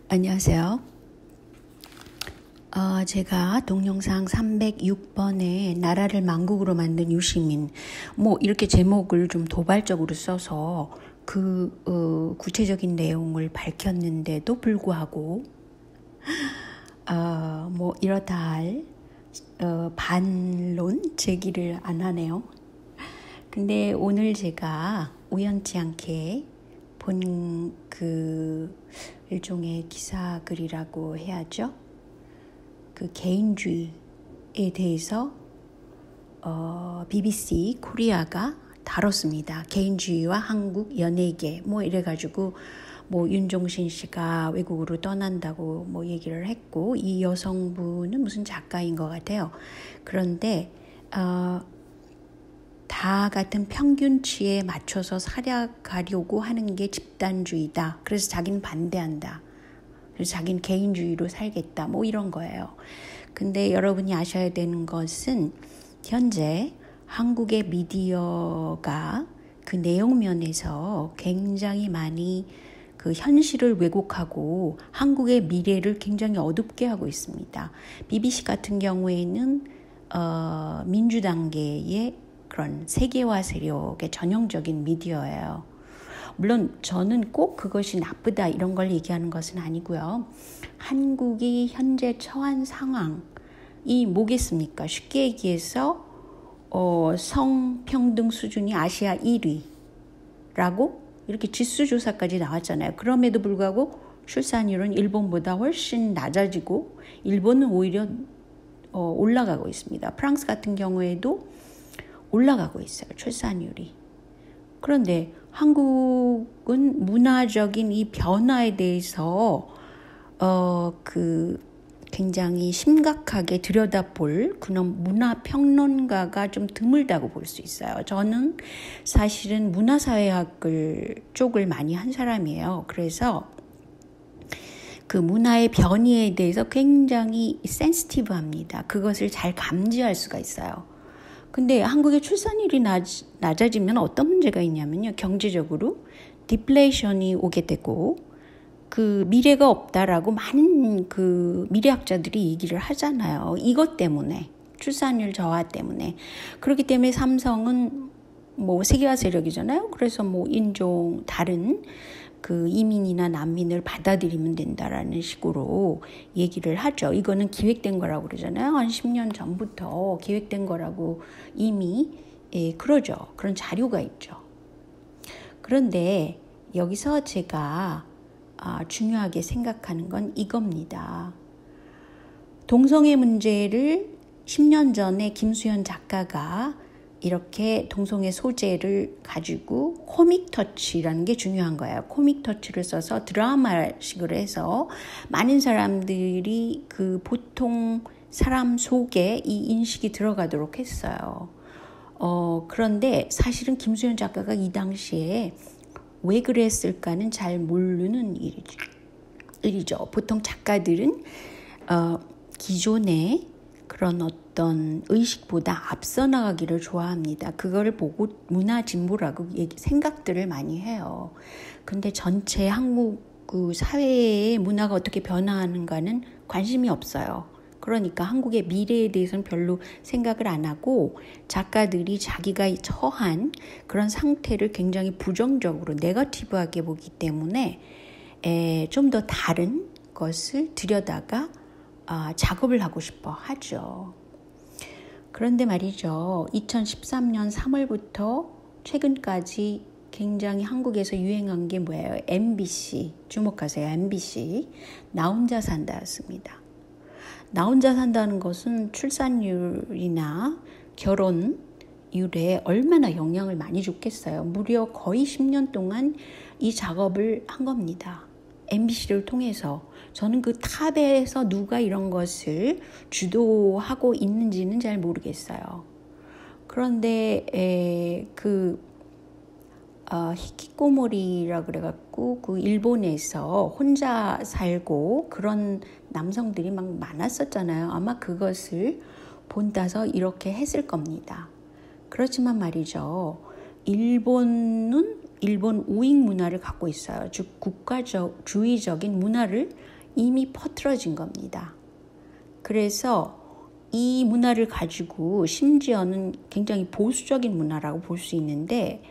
안녕하세요. 제가 동영상 306번에 나라를 만국으로 만든 유시민 이렇게 제목을 좀 도발적으로 써서 구체적인 내용을 밝혔는데도 불구하고 이렇다 할 반론 제기를 안 하네요. 근데 오늘 제가 우연치 않게 본 일종의 기사글이라고 해야죠. 개인주의에 대해서 BBC 코리아가 다뤘습니다. 개인주의와 한국 연예계 이래가지고 윤종신 씨가 외국으로 떠난다고 얘기를 했고, 이 여성분은 무슨 작가인 것 같아요. 그런데 다 같은 평균치에 맞춰서 살아가려고 하는 게 집단주의다. 그래서 자기는 반대한다. 그래서 자기는 개인주의로 살겠다. 이런 거예요. 근데 여러분이 아셔야 되는 것은 현재 한국의 미디어가 그 내용면에서 굉장히 많이 현실을 왜곡하고 한국의 미래를 굉장히 어둡게 하고 있습니다. BBC 같은 경우에는 민주당계의 그런 세계화 세력의 전형적인 미디어예요. 물론 저는 꼭 그것이 나쁘다 이런 걸 얘기하는 것은 아니고요. 한국이 현재 처한 상황이 뭐겠습니까? 쉽게 얘기해서 성평등 수준이 아시아 1위라고 이렇게 지수조사까지 나왔잖아요. 그럼에도 불구하고 출산율은 일본보다 훨씬 낮아지고 일본은 오히려 올라가고 있습니다. 프랑스 같은 경우에도 올라가고 있어요. 출산율이. 그런데 한국은 문화적인 이 변화에 대해서 굉장히 심각하게 들여다볼 그런 문화평론가가 좀 드물다고 볼 수 있어요. 저는 사실은 문화사회학을 쪽을 많이 한 사람이에요. 그래서 그 문화의 변이에 대해서 굉장히 센시티브합니다. 그것을 잘 감지할 수가 있어요. 근데 한국의 출산율이 낮아지면 어떤 문제가 있냐면요. 경제적으로 디플레이션이 오게 되고 미래가 없다라고 많은 미래학자들이 얘기를 하잖아요. 이것 때문에, 출산율 저하 때문에. 그렇기 때문에 삼성은 세계화 세력이잖아요. 그래서 다른 이민이나 난민을 받아들이면 된다라는 식으로 얘기를 하죠. 이거는 기획된 거라고 그러잖아요. 한 10년 전부터 기획된 거라고 이미 그러죠. 그런 자료가 있죠. 그런데 여기서 제가 중요하게 생각하는 건 이겁니다. 동성애 문제를 10년 전에 김수현 작가가 이렇게 동성애 소재를 가지고 코믹 터치라는 게 중요한 거예요. 코믹 터치를 써서 드라마식으로 해서 많은 사람들이 보통 사람 속에 이 인식이 들어가도록 했어요. 그런데 사실은 김수현 작가가 이 당시에 왜 그랬을까는 잘 모르는 일이죠. 보통 작가들은 기존의 그런 어떤 의식보다 앞서 나가기를 좋아합니다. 그걸 보고 문화 진보라고 생각들을 많이 해요. 근데 전체 한국 사회의 문화가 어떻게 변화하는가는 관심이 없어요. 그러니까 한국의 미래에 대해서는 별로 생각을 안 하고 작가들이 자기가 처한 그런 상태를 굉장히 부정적으로 네거티브하게 보기 때문에 좀 더 다른 것을 들여다가 작업을 하고 싶어 하죠. 그런데 말이죠. 2013년 3월부터 최근까지 굉장히 한국에서 유행한 게 뭐예요? MBC, 주목하세요. MBC, 나 혼자 산다였습니다. 나 혼자 산다는 것은 출산율이나 결혼율에 얼마나 영향을 많이 줬겠어요. 무려 거의 10년 동안 이 작업을 한 겁니다. MBC를 통해서. 저는 탑에서 누가 이런 것을 주도하고 있는지는 잘 모르겠어요. 그런데 히키코모리라고 그래갖고 일본에서 혼자 살고 그런 남성들이 막 많았었잖아요. 아마 그것을 본따서 이렇게 했을 겁니다. 그렇지만 말이죠. 일본은 일본 우익 문화를 갖고 있어요. 즉 국가주의적인 문화를 이미 퍼뜨려진 겁니다. 그래서 이 문화를 가지고 심지어는 굉장히 보수적인 문화라고 볼 수 있는데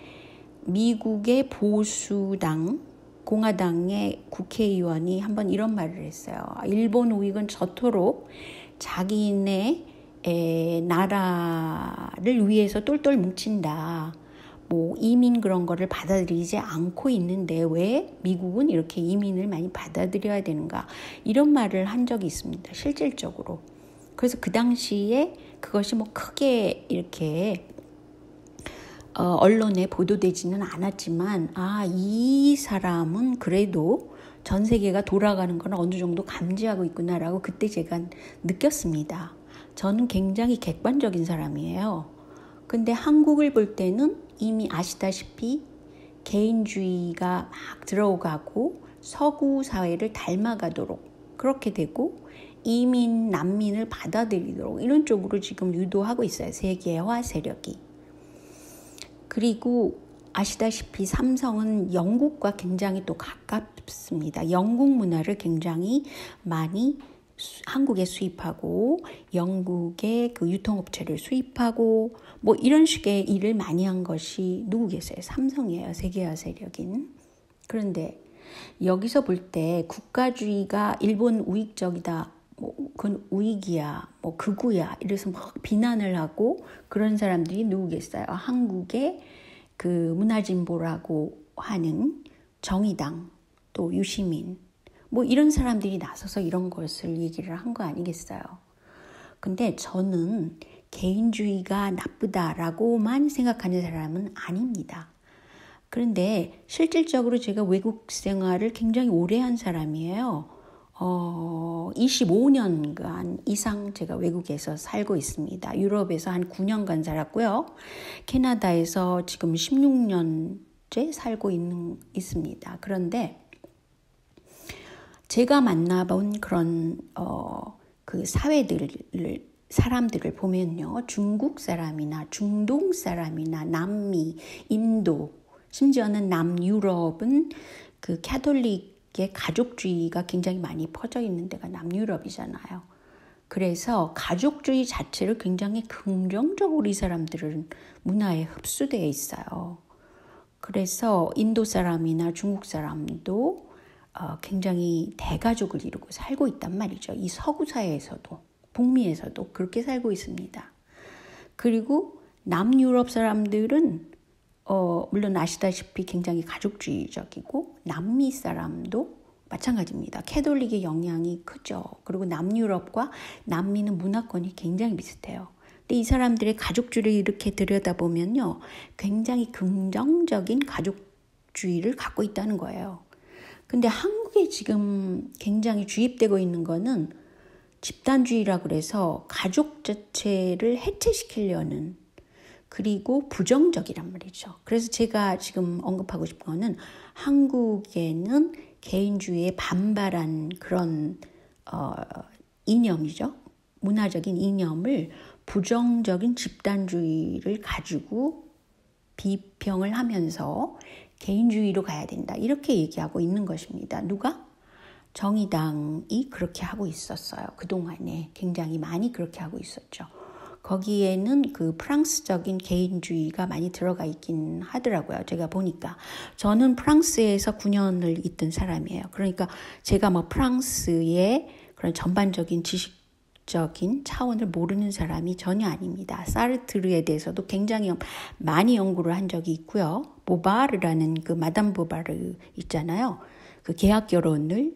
미국의 보수당, 공화당의 국회의원이 한번 이런 말을 했어요. 일본 우익은 저토록 자기네 나라를 위해서 똘똘 뭉친다. 뭐 이민 그런 거를 받아들이지 않고 있는데 왜 미국은 이렇게 이민을 많이 받아들여야 되는가. 이런 말을 한 적이 있습니다. 실질적으로. 그래서 그 당시에 그것이 뭐 크게 이렇게 언론에 보도되지는 않았지만 이 사람은 그래도 전 세계가 돌아가는 건 어느 정도 감지하고 있구나라고 그때 제가 느꼈습니다. 저는 굉장히 객관적인 사람이에요. 근데 한국을 볼 때는 이미 아시다시피 개인주의가 막 들어가고 서구 사회를 닮아가도록 그렇게 되고 이민, 난민을 받아들이도록 이런 쪽으로 지금 유도하고 있어요. 세계화 세력이. 그리고 아시다시피 삼성은 영국과 굉장히 또 가깝습니다. 영국 문화를 굉장히 많이 한국에 수입하고 영국의 그 유통업체를 수입하고 뭐 이런 식의 일을 많이 한 것이 누구겠어요? 삼성이에요. 세계화 세력인. 그런데 여기서 볼 때 국가주의가 일본 우익적이다. 뭐 그건 우익이야. 뭐 극우야. 이래서 막 비난을 하고 그런 사람들이 누구겠어요? 한국의 그 문화진보라고 하는 정의당 또 유시민 뭐 이런 사람들이 나서서 이런 것을 얘기를 한 거 아니겠어요. 근데 저는 개인주의가 나쁘다라고만 생각하는 사람은 아닙니다. 그런데 실질적으로 제가 외국 생활을 굉장히 오래 한 사람이에요. 25년간 이상 제가 외국에서 살고 있습니다. 유럽에서 한 9년간 살았고요. 캐나다에서 지금 16년째 살고 있습니다. 그런데 제가 만나본 그런 그 사람들을 보면요. 중국 사람이나 중동 사람이나 남미, 인도, 심지어는 남유럽은 그 캐톨릭의 가족주의가 굉장히 많이 퍼져 있는 데가 남유럽이잖아요. 그래서 가족주의 자체를 굉장히 긍정적으로 이 사람들은 문화에 흡수되어 있어요. 그래서 인도 사람이나 중국 사람도 굉장히 대가족을 이루고 살고 있단 말이죠. 이 서구 사회에서도 북미에서도 그렇게 살고 있습니다. 그리고 남유럽 사람들은 물론 아시다시피 굉장히 가족주의적이고 남미 사람도 마찬가지입니다. 캐톨릭의 영향이 크죠. 그리고 남유럽과 남미는 문화권이 굉장히 비슷해요. 근데 이 사람들의 가족주의를 이렇게 들여다보면요. 굉장히 긍정적인 가족주의를 갖고 있다는 거예요. 근데 한국에 지금 굉장히 주입되고 있는 거는 집단주의라고 그래서 가족 자체를 해체시키려는 그리고 부정적이란 말이죠. 그래서 제가 지금 언급하고 싶은 거는 한국에는 개인주의에 반발한 그런 이념이죠. 문화적인 이념을 부정적인 집단주의를 가지고 비평을 하면서 개인주의로 가야 된다. 이렇게 얘기하고 있는 것입니다. 누가? 정의당이 그렇게 하고 있었어요. 그동안에 굉장히 많이 그렇게 하고 있었죠. 거기에는 그 프랑스적인 개인주의가 많이 들어가 있긴 하더라고요. 제가 보니까. 저는 프랑스에서 9년을 있던 사람이에요. 그러니까 제가 뭐 프랑스의 그런 전반적인 지식적인 차원을 모르는 사람이 전혀 아닙니다. 사르트르에 대해서도 굉장히 많이 연구를 한 적이 있고요. 보바르라는 그 마담 보바르 있잖아요. 그 계약 결혼을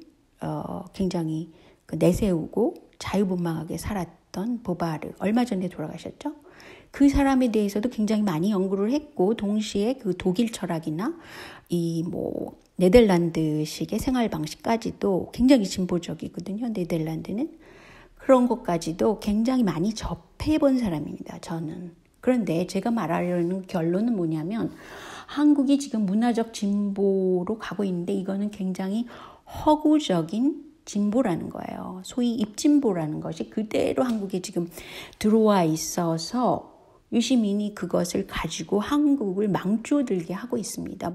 굉장히 내세우고 자유분방하게 살았던 보바르, 얼마 전에 돌아가셨죠? 그 사람에 대해서도 굉장히 많이 연구를 했고 동시에 그 독일 철학이나 이 뭐 네덜란드식의 생활 방식까지도 굉장히 진보적이거든요. 네덜란드는 그런 것까지도 굉장히 많이 접해본 사람입니다. 저는. 그런데 제가 말하려는 결론은 뭐냐면 한국이 지금 문화적 진보로 가고 있는데 이거는 굉장히 허구적인 진보라는 거예요. 소위 입진보라는 것이 그대로 한국에 지금 들어와 있어서 유시민이 그것을 가지고 한국을 망조들게 하고 있습니다.